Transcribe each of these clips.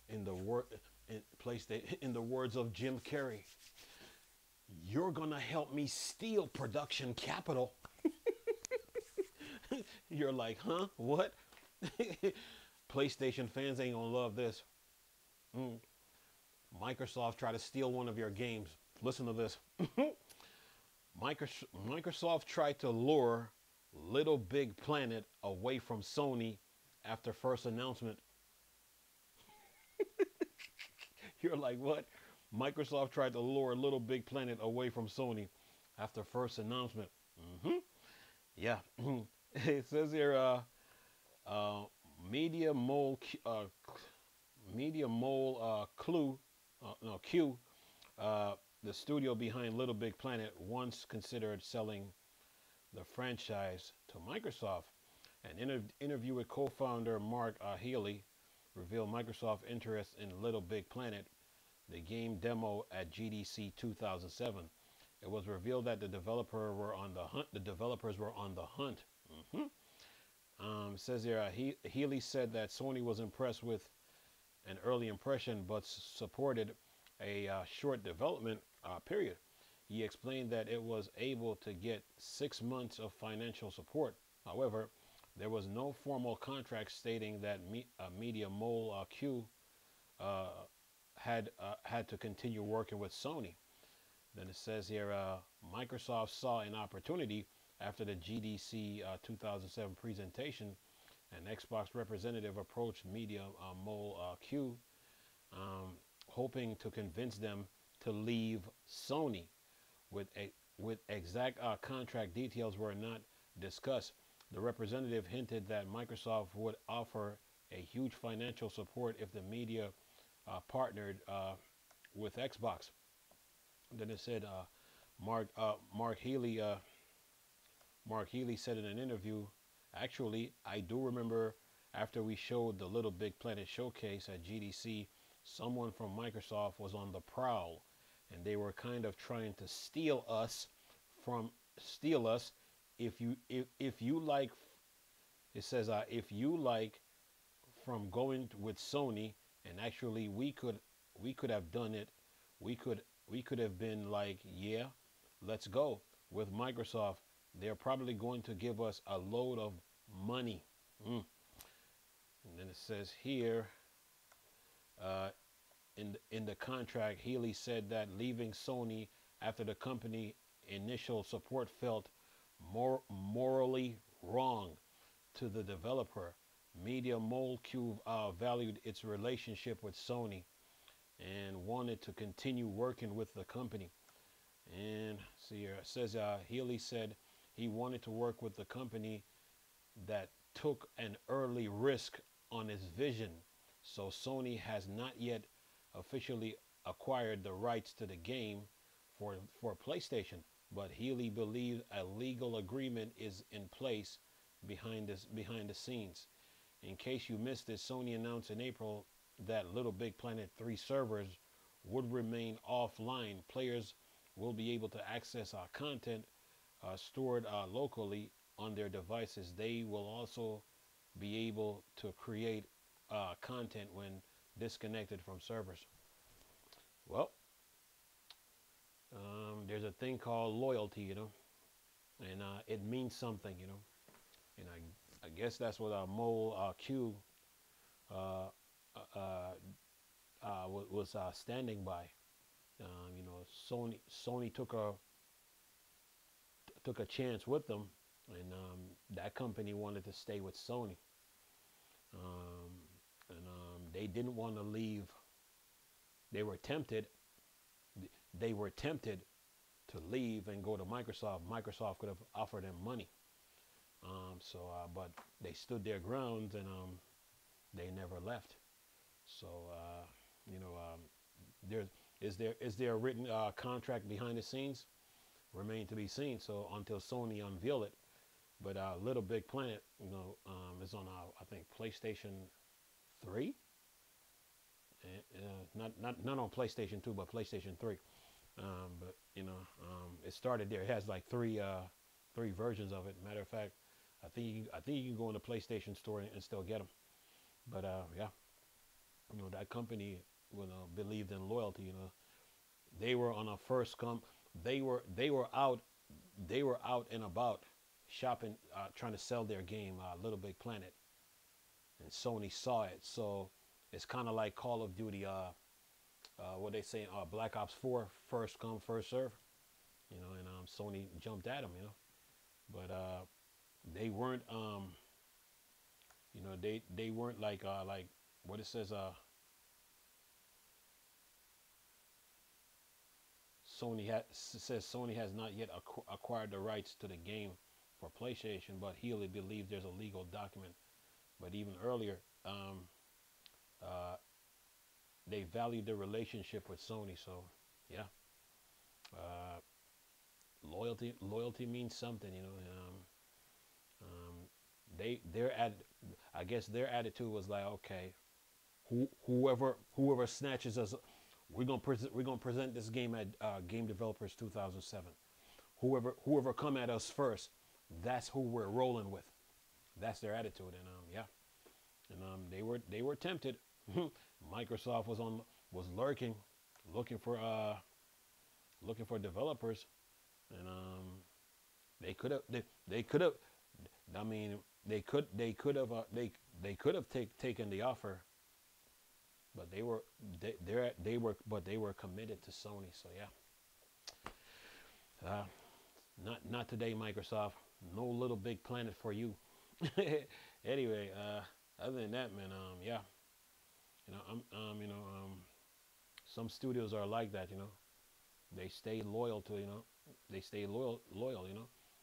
in the word in PlayStation, in the words of Jim Carrey, you're gonna help me steal production capital. You're like, huh? What? PlayStation fans ain't gonna love this. Mm. Microsoft tried to steal one of your games. Listen to this. Microsoft tried to lure Little Big Planet away from Sony after first announcement. You're like, what? Microsoft tried to lure Little Big Planet away from Sony after first announcement. Hmm. Yeah. It says here, uh, Media Mole, Media Mole Clue, no Q, uh, the studio behind Little Big Planet, once considered selling the franchise to Microsoft. An interview with co-founder Mark Healy revealed Microsoft's interest in Little Big Planet, the game demo at GDC 2007. It was revealed that the developer were on the hunt. The developers were on the hunt. Hmm. Says here, Healy said that Sony was impressed with an early impression, but supported a short development period. He explained that it was able to get 6 months of financial support. However, there was no formal contract stating that Media Mole Q uh, had to continue working with Sony. Then it says here, Microsoft saw an opportunity after the GDC 2007 presentation. An Xbox representative approached Media Mole Q, hoping to convince them to leave Sony. With exact contract details were not discussed. The representative hinted that Microsoft would offer a huge financial support if the media partnered with Xbox. Then it said Mark Mark Healy Mark Healy said in an interview, actually, I do remember after we showed the Little Big Planet showcase at GDC, someone from Microsoft was on the prowl, and they were kind of trying to steal us. If you like, it says if you like from going with Sony, and actually we could have done it. We could have been like, yeah, let's go with Microsoft. They're probably going to give us a load of money. Mm. And then it says here, uh, in the contract, Healy said that leaving Sony after the company initial support felt morally wrong to the developer. Media Molecule valued its relationship with Sony and wanted to continue working with the company. And see here, it says Healy said he wanted to work with the company that took an early risk on his vision. So Sony has not yet officially acquired the rights to the game for PlayStation, but Healy believes a legal agreement is in place behind the scenes. In case you missed it, Sony announced in April that Little Big Planet 3 servers would remain offline. Players will be able to access our content stored locally on their devices. They will also be able to create content when disconnected from servers. Well, there's a thing called loyalty, and it means something, and I guess that's what Mole Q uh, was standing by. Sony took a chance with them, and that company wanted to stay with Sony, um, and they didn't want to leave. They were tempted. They were tempted to leave and go to Microsoft. Microsoft could have offered them money. But they stood their ground, and they never left. So, there is there a written contract behind the scenes? Remain to be seen. So until Sony unveil it, but Little Big Planet, is on I think PlayStation 3, not on PlayStation 2, but PlayStation 3. But it started there. It has like three versions of it. Matter of fact, I think you can go in the PlayStation store and still get them. But yeah, that company, believed in loyalty. They were on a first come. They were out. They were out and about shopping, trying to sell their game, Little Big Planet, and Sony saw it. So it's kind of like Call of Duty. What they say, Black Ops 4, first come, first serve. And Sony jumped at them. But they weren't. They weren't like what it says. Sony has not yet acquired the rights to the game for PlayStation, but Healy believes there's a legal document. But even earlier, uh, they valued the relationship with Sony. So yeah, uh, loyalty means something. Um, their I guess their attitude was like, okay, whoever snatches us, we're gonna present this game at Game Developers 2007. Whoever come at us first, that's who we're rolling with. That's their attitude, and yeah, and they were tempted. Microsoft was lurking, looking for developers, and they could have. I mean, they taken the offer, but they were committed to Sony. So yeah, not today, Microsoft. No Little Big Planet for you. Anyway, other than that, man, yeah, some studios are like that. They stay loyal to, they stay loyal.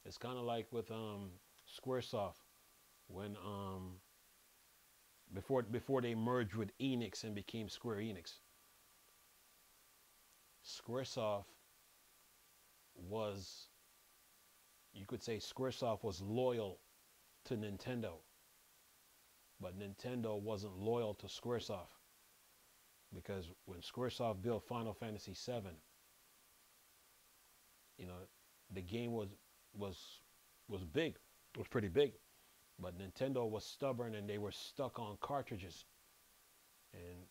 It's kind of like with SquareSoft when before they merged with Enix and became Square Enix. SquareSoft was, you could say, SquareSoft was loyal to Nintendo, but Nintendo wasn't loyal to SquareSoft, because when SquareSoft built Final Fantasy VII, you know, the game was big, was pretty big, but Nintendo was stubborn and they were stuck on cartridges, and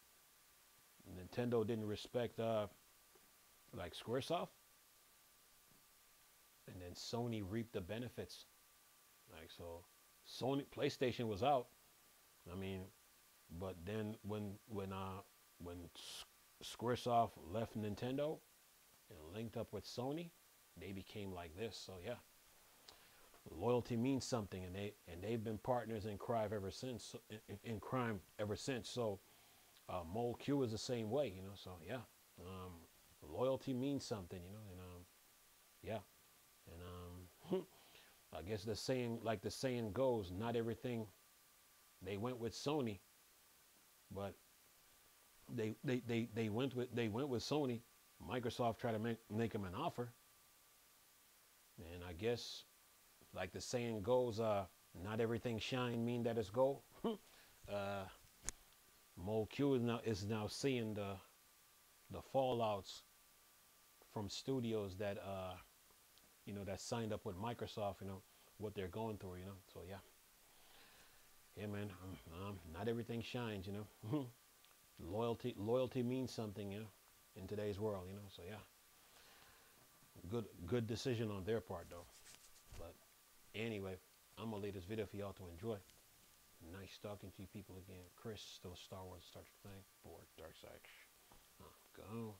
Nintendo didn't respect like SquareSoft, and then Sony reaped the benefits. Like, so, Sony PlayStation was out. I mean, but then when SquareSoft left Nintendo and linked up with Sony, they became like this. So yeah, loyalty means something, and they've been partners in crime ever since. In crime ever since. So Mole Q is the same way. So yeah, loyalty means something. And yeah, and I guess the saying goes, not everything. They went with Sony, but they went with Sony. Microsoft tried to make them an offer, and I guess, like the saying goes, not everything shine mean that it's gold. Mole Q is now seeing the fallouts from studios that that signed up with Microsoft. What they're going through. So yeah. Yeah, man. Not everything shines. Loyalty means something. In today's world. So yeah. Good decision on their part, though. But anyway, I'm gonna leave this video for y'all to enjoy. Nice talking to you people again. Chris, still Star Wars, Star Trek thing, board, Dark Side. Go.